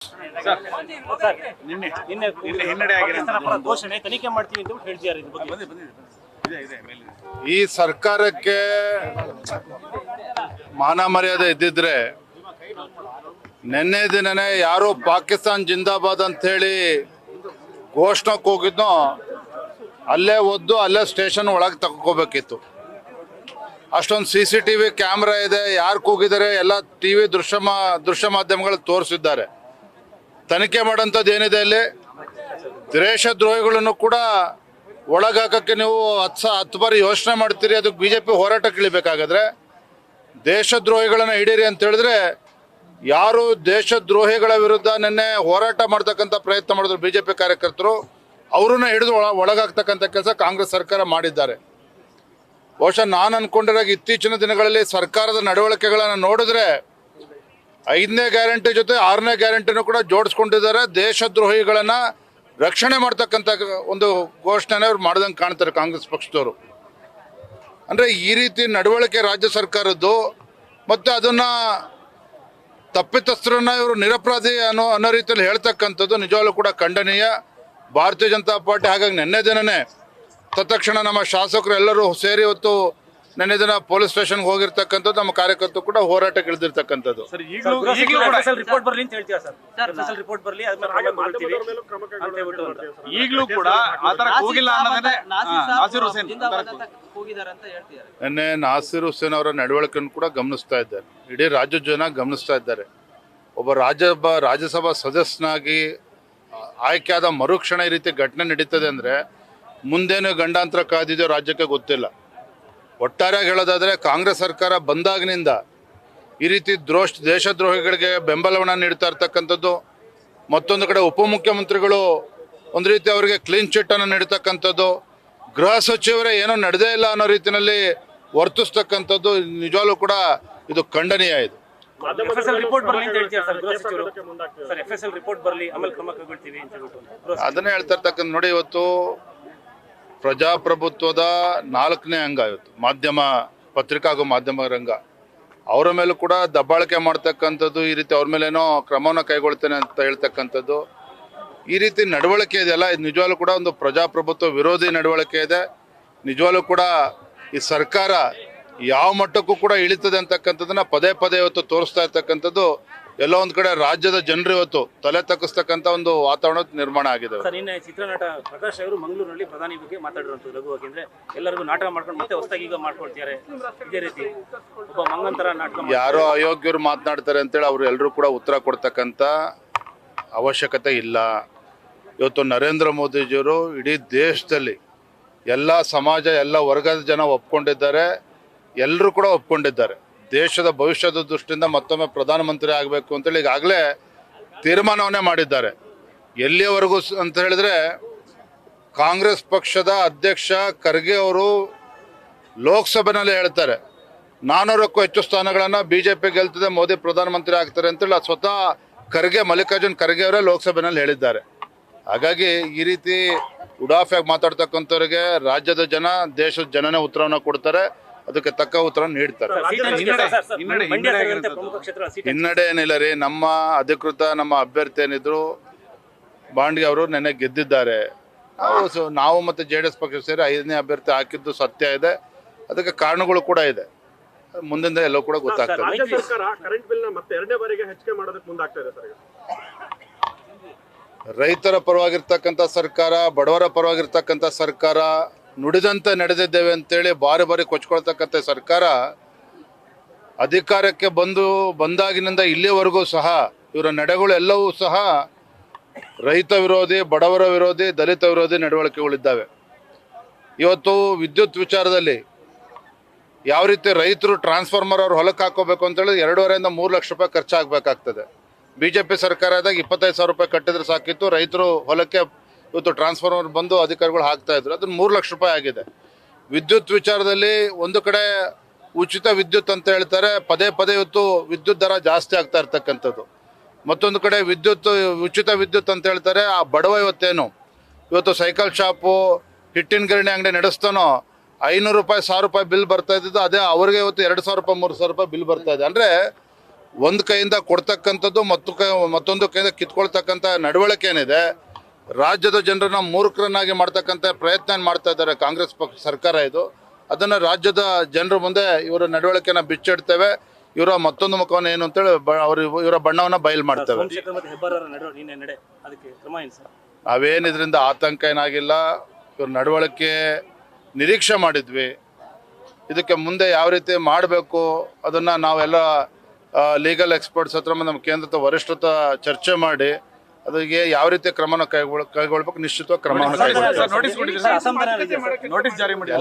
Sir, ನಿನ್ನೆ ಹಿನ್ನಡೆ ಆಗಿದೆ ಘೋಷಣೆ ತನಿಖೆ ಮಾಡ್ತೀವಿ ಅಂತ ಹೇಳ್ತಿದ್ದಾರೆ. ಇದ್ರ ಬಗ್ಗೆ ಈ ಸರ್ಕಾರಕ್ಕೆ ಮಾನ ಮರ್ಯಾದೆ ಇದ್ದಿದ್ರೆ ನಿನ್ನೆ ದಿನನೇ ಯಾರು ಪಾಕಿಸ್ತಾನ್ ಜಿಂದಾಬಾದ್ ಅಂತ ಹೇಳಿ ಘೋಷಣೆ ಕೂಗಿದ್ನೋ ಅಲ್ಲೇ ಒದ್ದು ಅಲ್ಲೇ ಸ್ಟೇಷನ್ ಒಳಗೆ ತಗೋಬೇಕಿತ್ತು. ಅಷ್ಟೊಂದು CCTV ಕ್ಯಾಮ್ರಾ ಇದೆ, ಯಾರು ಕೂಗಿದ್ದಾರೆ ಎಲ್ಲ TV ದೃಶ್ಯ ಮಾಧ್ಯಮಗಳು ತೋರಿಸಿದ್ದಾರೆ. ತನಿಖೆ ಮಾಡೋಂಥದ್ದು ಏನಿದೆ ಅಲ್ಲಿ, ದೇಶದ್ರೋಹಿಗಳನ್ನು ಕೂಡ ಒಳಗಾಕಕ್ಕೆ ನೀವು 10 ಬಾರಿ ಯೋಚನೆ ಮಾಡ್ತೀರಿ. ಅದಕ್ಕೆ BJP ಹೋರಾಟಕ್ಕೆ ಇಳಿಬೇಕಾಗಾದ್ರೆ ದೇಶದ್ರೋಹಿಗಳನ್ನು ಹಿಡೀರಿ ಅಂತ ಹೇಳಿದ್ರೆ, ಯಾರು ದೇಶದ್ರೋಹಿಗಳ ವಿರುದ್ಧ ನಿನ್ನೆ ಹೋರಾಟ ಮಾಡ್ತಕ್ಕಂಥ ಪ್ರಯತ್ನ ಮಾಡಿದ್ರು BJP ಕಾರ್ಯಕರ್ತರು, ಅವ್ರನ್ನ ಹಿಡಿದು ಒಳಗಾಗ್ತಕ್ಕಂಥ ಕೆಲಸ ಕಾಂಗ್ರೆಸ್ ಸರ್ಕಾರ ಮಾಡಿದ್ದಾರೆ. ಬಹುಶಃ ನಾನು ಅನ್ಕೊಂಡಿರಾಗ ಇತ್ತೀಚಿನ ದಿನಗಳಲ್ಲಿ ಸರ್ಕಾರದ ನಡವಳಿಕೆಗಳನ್ನು ನೋಡಿದ್ರೆ 5ನೇ ಗ್ಯಾರಂಟಿ ಜೊತೆ 6ನೇ ಗ್ಯಾರಂಟಿನೂ ಕೂಡ ಜೋಡಿಸ್ಕೊಂಡಿದ್ದಾರೆ. ದೇಶದ್ರೋಹಿಗಳನ್ನ ರಕ್ಷಣೆ ಮಾಡ್ತಕ್ಕಂಥ ಒಂದು ಘೋಷಣೆ ಅವ್ರು ಮಾಡ್ದಂಗೆ ಕಾಣ್ತಾರೆ ಕಾಂಗ್ರೆಸ್ ಪಕ್ಷದವರು. ಅಂದರೆ ಈ ರೀತಿ ನಡವಳಿಕೆ ರಾಜ್ಯ ಸರ್ಕಾರದ್ದು, ಮತ್ತು ಅದನ್ನ ತಪ್ಪಿತಸ್ಥರನ್ನ ಇವರು ನಿರಪರಾಧಿ ಅನ್ನೋ ರೀತಿಯಲ್ಲಿ ಹೇಳ್ತಕ್ಕಂಥದ್ದು ನಿಜವಾಗ್ಲೂ ಕೂಡ ಖಂಡನೀಯ. ಭಾರತೀಯ ಜನತಾ ಪಾರ್ಟಿ ಹಾಗಾಗಿ ನಿನ್ನೆ ದಿನನೇ ತತ್ಕ್ಷಣ ನಮ್ಮ ಶಾಸಕರು ಎಲ್ಲರೂ ಸೇರಿ ಇವತ್ತು ನಿನ್ನೆ ದಿನ ಪೊಲೀಸ್ ಸ್ಟೇಷನ್ಗೆ ಹೋಗಿರ್ತಕ್ಕಂಥದ್ದು, ನಮ್ಮ ಕಾರ್ಯಕರ್ತರು ಕೂಡ ಹೋರಾಟಕ್ಕೆ ಇಳಿದಿರ್ತಕ್ಕಂಥದ್ದು. ಈಗಲೂ ಕೂಡ ನಿನ್ನೆ ನಾಸಿರ್ ಹುಸೇನ್ ಅವರ ನಡವಳಿಕೆಯನ್ನು ಕೂಡ ಗಮನಿಸ್ತಾ ಇದ್ದಾರೆ, ಇಡೀ ರಾಜ್ಯದ ಜನ ಗಮನಿಸ್ತಾ ಇದ್ದಾರೆ. ಒಬ್ಬ ರಾಜ್ಯಸಭಾ ಸದಸ್ಯನಾಗಿ ಆಯ್ಕೆಯಾದ ಮರುಕ್ಷಣ ಈ ರೀತಿ ಘಟನೆ ನಡೀತದೆ ಅಂದರೆ ಮುಂದೇನು ಗಂಡಾಂತರ ಕಾದಿದೆಯೋ ರಾಜ್ಯಕ್ಕೆ ಗೊತ್ತಿಲ್ಲ. ಒಟ್ಟಾರೆಯಾಗಿ ಹೇಳೋದಾದರೆ ಕಾಂಗ್ರೆಸ್ ಸರ್ಕಾರ ಬಂದಾಗಿನಿಂದ ಈ ರೀತಿ ದೇಶದ್ರೋಹಿಗಳಿಗೆ ಬೆಂಬಲವನ್ನು ನೀಡ್ತಾ ಇರ್ತಕ್ಕಂಥದ್ದು, ಮತ್ತೊಂದು ಕಡೆ ಉಪಮುಖ್ಯಮಂತ್ರಿಗಳು ಒಂದು ರೀತಿ ಅವರಿಗೆ ಕ್ಲೀನ್ ಚಿಟ್ ಅನ್ನು ನೀಡ್ತಕ್ಕಂಥದ್ದು, ಗೃಹ ಸಚಿವರೇ ಏನೋ ನಡೆದೇ ಇಲ್ಲ ಅನ್ನೋ ರೀತಿಯಲ್ಲಿ ವರ್ತಿಸ್ತಕ್ಕಂಥದ್ದು ನಿಜವಾಗ್ಲೂ ಕೂಡ ಇದು ಖಂಡನೀಯ. ಇದು ಅದನ್ನೇ ಹೇಳ್ತಾ ಇರ್ತಕ್ಕಂಥ ನೋಡಿ, ಇವತ್ತು ಪ್ರಜಾಪ್ರಭುತ್ವದ 4ನೇ ಅಂಗ ಇವತ್ತು ಮಾಧ್ಯಮ, ಪತ್ರಿಕಾ ಹಾಗೂ ಮಾಧ್ಯಮ ರಂಗ, ಅವರ ಮೇಲೂ ಕೂಡ ದಬ್ಬಾಳಿಕೆ ಮಾಡ್ತಕ್ಕಂಥದ್ದು, ಈ ರೀತಿ ಅವ್ರ ಮೇಲೇನೋ ಕ್ರಮವನ್ನು ಕೈಗೊಳ್ತೇನೆ ಅಂತ ಹೇಳ್ತಕ್ಕಂಥದ್ದು, ಈ ರೀತಿ ನಡವಳಿಕೆ ಇದೆಯಲ್ಲ, ಇದು ನಿಜವಾಗ್ಲೂ ಕೂಡ ಒಂದು ಪ್ರಜಾಪ್ರಭುತ್ವ ವಿರೋಧಿ ನಡವಳಿಕೆ ಇದೆ. ನಿಜವಾಗ್ಲೂ ಕೂಡ ಈ ಸರ್ಕಾರ ಯಾವ ಮಟ್ಟಕ್ಕೂ ಕೂಡ ಇಳಿತದೆ ಅಂತಕ್ಕಂಥದ್ದನ್ನ ಪದೇ ಇವತ್ತು ತೋರಿಸ್ತಾ ಇರ್ತಕ್ಕಂಥದ್ದು. ಎಲ್ಲೋ ಒಂದ್ ಕಡೆ ರಾಜ್ಯದ ಜನರು ಇವತ್ತು ತಲೆ ತಗ್ಗಿಸ್ತಕ್ಕಂಥ ಒಂದು ವಾತಾವರಣ ನಿರ್ಮಾಣ ಆಗಿದೆ. ನಿನ್ನೆ ಚಿತ್ರನಟ ಪ್ರಕಾಶ್ ಅವರು ಮಂಗಳೂರಿನಲ್ಲಿ ಪ್ರಧಾನಿ ಬಗ್ಗೆ ಮಾತಾಡಿರುವಂಥದ್ದು ಲಘುವಾಗಿ, ಅಂದ್ರೆ ಎಲ್ಲರಿಗೂ ನಾಟಕ ಮಾಡ್ಕೊಂಡು ಮತ್ತೆ ಹೊಸದಾಗಿ ಈಗ ಮಾಡ್ಕೊಳ್ತಾರೆ. ಇದೇ ರೀತಿ ಒಬ್ಬ ಮಂಗಂತರ ನಾಟಕ ಯಾರೋ ಅಯೋಗ್ಯರು ಮಾತನಾಡ್ತಾರೆ ಅಂತೇಳಿ ಅವ್ರು ಎಲ್ಲರೂ ಕೂಡ ಉತ್ತರ ಕೊಡ್ತಕ್ಕಂಥ ಅವಶ್ಯಕತೆ ಇಲ್ಲ. ಇವತ್ತು ನರೇಂದ್ರ ಮೋದಿಜಿಯವರು ಇಡೀ ದೇಶದಲ್ಲಿ ಎಲ್ಲ ಸಮಾಜ, ಎಲ್ಲ ವರ್ಗದ ಜನ ಒಪ್ಕೊಂಡಿದ್ದಾರೆ, ಎಲ್ಲರೂ ಕೂಡ ಒಪ್ಕೊಂಡಿದ್ದಾರೆ. ದೇಶದ ಭವಿಷ್ಯದ ದೃಷ್ಟಿಯಿಂದ ಮತ್ತೊಮ್ಮೆ ಪ್ರಧಾನಮಂತ್ರಿ ಆಗಬೇಕು ಅಂತೇಳಿ ಈಗಾಗಲೇ ತೀರ್ಮಾನವನ್ನೇ ಮಾಡಿದ್ದಾರೆ. ಎಲ್ಲಿಯವರೆಗೂ ಅಂತ ಹೇಳಿದ್ರೆ, ಕಾಂಗ್ರೆಸ್ ಪಕ್ಷದ ಅಧ್ಯಕ್ಷ ಖರ್ಗೆ ಅವರು ಲೋಕಸಭೆಯಲ್ಲಿ ಹೇಳ್ತಾರೆ 400ಕ್ಕೂ ಹೆಚ್ಚು ಸ್ಥಾನಗಳನ್ನು BJP ಗೆಲ್ತದೆ, ಮೋದಿ ಪ್ರಧಾನಮಂತ್ರಿ ಆಗ್ತಾರೆ ಅಂತೇಳಿ ಸ್ವತಃ ಮಲ್ಲಿಕಾರ್ಜುನ್ ಖರ್ಗೆ ಅವರೇ ಲೋಕಸಭೆಯಲ್ಲಿ ಹೇಳಿದ್ದಾರೆ. ಹಾಗಾಗಿ ಈ ರೀತಿ ಉಡಾಫಿಯಾಗಿ ಮಾತಾಡ್ತಕ್ಕಂಥವ್ರಿಗೆ ರಾಜ್ಯದ ಜನ, ದೇಶದ ಜನನೇ ಉತ್ತರವನ್ನು ಕೊಡ್ತಾರೆ, ಅದಕ್ಕೆ ತಕ್ಕ ಉತ್ತರ ನೀಡ್ತಾರೆ. ಹಿನ್ನಡೆ ಏನಿಲ್ಲ ರೀ, ನಮ್ಮ ಅಧಿಕೃತ ನಮ್ಮ ಅಭ್ಯರ್ಥಿ ಏನಿದ್ರು ಬಾಂಡ್ಗೆ ಅವರು ನೆನ್ನೆ ಗೆದ್ದಿದ್ದಾರೆ. ನಾವು ಮತ್ತೆ JDS ಪಕ್ಷ ಸೇರಿ 5ನೇ ಅಭ್ಯರ್ಥಿ ಹಾಕಿದ್ದು ಸತ್ಯ ಇದೆ, ಅದಕ್ಕೆ ಕಾರಣಗಳು ಕೂಡ ಇದೆ, ಮುಂದಿನ ಎಲ್ಲವೂ ಕೂಡ ಗೊತ್ತಾಗ್ತದೆ. ರೈತರ ಪರವಾಗಿರ್ತಕ್ಕಂಥ ಸರ್ಕಾರ, ಬಡವರ ಪರವಾಗಿರ್ತಕ್ಕಂಥ ಸರ್ಕಾರ, ನುಡಿದಂತೆ ನಡೆದಿದ್ದೇವೆ ಅಂತೇಳಿ ಬಾರಿ ಕೊಚ್ಕೊಳ್ತಕ್ಕಂಥ ಸರ್ಕಾರ ಅಧಿಕಾರಕ್ಕೆ ಬಂದಾಗಿನಿಂದ ಇಲ್ಲಿವರೆಗೂ ಸಹ ಇವರ ನಡೆಗಳು ಎಲ್ಲವೂ ಸಹ ರೈತ ವಿರೋಧಿ, ಬಡವರ ವಿರೋಧಿ, ದಲಿತ ವಿರೋಧಿ ನಡವಳಿಕೆಗಳಿದ್ದಾವೆ. ಇವತ್ತು ವಿದ್ಯುತ್ ವಿಚಾರದಲ್ಲಿ ಯಾವ ರೀತಿ ರೈತರು ಟ್ರಾನ್ಸ್ಫಾರ್ಮರ್ ಅವ್ರು ಹೊಲಕ್ಕೆ ಹಾಕೋಬೇಕು ಅಂತೇಳಿ 2.5 3 ಲಕ್ಷ ರೂಪಾಯಿ ಖರ್ಚಾಗಬೇಕಾಗ್ತದೆ. BJP ಸರ್ಕಾರದಾಗ 25,000 ರೂಪಾಯಿ ಕಟ್ಟಿದ್ರೆ ಸಾಕಿತ್ತು, ರೈತರು ಹೊಲಕ್ಕೆ ಇವತ್ತು ಟ್ರಾನ್ಸ್ಫಾರ್ಮರ್ ಬಂದು ಅಧಿಕಾರಿಗಳು ಹಾಕ್ತಾ ಇದ್ರು, ಅದನ್ನು 3 ಲಕ್ಷ ರೂಪಾಯಿ ಆಗಿದೆ. ವಿದ್ಯುತ್ ವಿಚಾರದಲ್ಲಿ ಒಂದು ಕಡೆ ಉಚಿತ ವಿದ್ಯುತ್ ಅಂತ ಹೇಳ್ತಾರೆ, ಪದೇ ಇವತ್ತು ವಿದ್ಯುತ್ ದರ ಜಾಸ್ತಿ ಆಗ್ತಾ ಇರ್ತಕ್ಕಂಥದ್ದು. ಮತ್ತೊಂದು ಕಡೆ ಉಚಿತ ವಿದ್ಯುತ್ ಅಂತ ಹೇಳ್ತಾರೆ, ಆ ಬಡವ ಇವತ್ತು ಸೈಕಲ್ ಶಾಪು, ಹಿಟ್ಟಿನ ಗಿರಣಿ ಅಂಗಡಿ ನಡೆಸ್ತಾನೋ 500 ರೂಪಾಯಿ 1000 ರೂಪಾಯಿ ಬಿಲ್ ಬರ್ತಾ ಇದ್ದಿದ್ದು, ಅದೇ ಅವ್ರಿಗೆ ಇವತ್ತು 2,000 ರೂಪಾಯಿ 3,000 ರೂಪಾಯಿ ಬಿಲ್ ಬರ್ತಾ ಇದೆ. ಅಂದರೆ ಒಂದು ಕೈಯಿಂದ ಕೊಡ್ತಕ್ಕಂಥದ್ದು ಮತ್ತೊಂದು ಕೈಯಿಂದ ಕಿತ್ಕೊಳ್ತಕ್ಕಂಥ ನಡವಳಿಕೆ ಏನಿದೆ, ರಾಜ್ಯದ ಜನರನ್ನ ಮೂರ್ಖರನ್ನಾಗಿ ಮಾಡ್ತಕ್ಕಂಥ ಪ್ರಯತ್ನ ಮಾಡ್ತಾ ಇದ್ದಾರೆ ಕಾಂಗ್ರೆಸ್ ಪಕ್ಷ ಸರ್ಕಾರ. ಇದು ಅದನ್ನು ರಾಜ್ಯದ ಜನರ ಮುಂದೆ ಇವರ ನಡವಳಿಕೆನ ಬಿಚ್ಚಿಡ್ತೇವೆ. ಇವರ ಮತ್ತೊಂದು ಮುಖವನ್ನು ಏನು ಅಂತೇಳಿ ಇವರ ಬಣ್ಣವನ್ನು ಬಯಲು ಮಾಡ್ತೇವೆ. ಸೋಮಶೇಖರ್ ಮತ್ತು ಹೆಬ್ಬಾರರ ನಡೆ ಅದಕ್ಕೆ ಕ್ರಮ ಏನು ಸರ್? ನಾವೇನು ಇದರಿಂದ ಆತಂಕ ಏನಾಗಿಲ್ಲ. ಇವ್ರ ನಡವಳಿಕೆ ನಿರೀಕ್ಷೆ ಮಾಡಿದ್ವಿ. ಇದಕ್ಕೆ ಮುಂದೆ ಯಾವ ರೀತಿ ಮಾಡಬೇಕು ಅದನ್ನು ನಾವೆಲ್ಲ ಲೀಗಲ್ ಎಕ್ಸ್ಪರ್ಟ್ಸ್ ಹತ್ರ ನಮ್ಮ ಕೇಂದ್ರದ ವರಿಷ್ಠತ ಚರ್ಚೆ ಮಾಡಿ ಅದಕ್ಕೆ ಯಾವ ರೀತಿ ಕ್ರಮನ ಕೈಗೊಳ್ಬೇಕು ನಿಶ್ಚಿತವಾಗಿ ಕ್ರಮವನ್ನು ಕೈಗೊಳ್ಬೇಕು.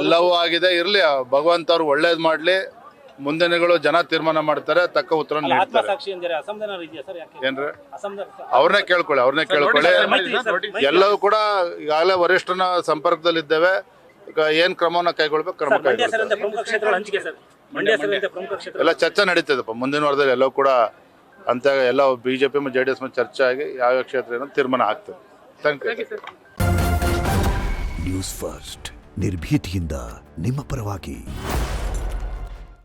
ಎಲ್ಲವೂ ಆಗಿದೆ. ಇರಲಿ, ಭಗವಂತ ಅವ್ರು ಒಳ್ಳೇದು ಮಾಡಲಿ. ಮುಂದಿನಗಳು ಜನ ತೀರ್ಮಾನ ಮಾಡ್ತಾರೆ, ತಕ್ಕ ಉತ್ತರ ನೀಡ್ತಾರೆ. ಏನ್ರಿ ಅವ್ರನ್ನೇ ಕೇಳ್ಕೊಳ್ಳಿ. ಎಲ್ಲವೂ ಕೂಡ ಈಗಾಗಲೇ ವರಿಷ್ಠನ ಸಂಪರ್ಕದಲ್ಲಿದ್ದೇವೆ. ಏನ್ ಕ್ರಮವನ್ನ ಕೈಗೊಳ್ಬೇಕು ಕ್ರಮ ಎಲ್ಲ ಚರ್ಚೆ ನಡೀತದಪ್ಪ. ಮುಂದಿನ ವಾರದಲ್ಲಿ ಎಲ್ಲವೂ ಕೂಡ ಅಂತ ಎಲ್ಲ ಬಿಜೆಪಿ ಮತ್ತು JDS ಮೇಲೆ ಚರ್ಚೆ ಆಗಿ ಯಾವ ಕ್ಷೇತ್ರ ಏನೋ ತೀರ್ಮಾನ ಆಗ್ತದೆ. Thank you. ನ್ಯೂಸ್ ಫಸ್ಟ್ ನಿರ್ಭೀತಿಯಿಂದ ನಿಮ್ಮ ಪರವಾಗಿ.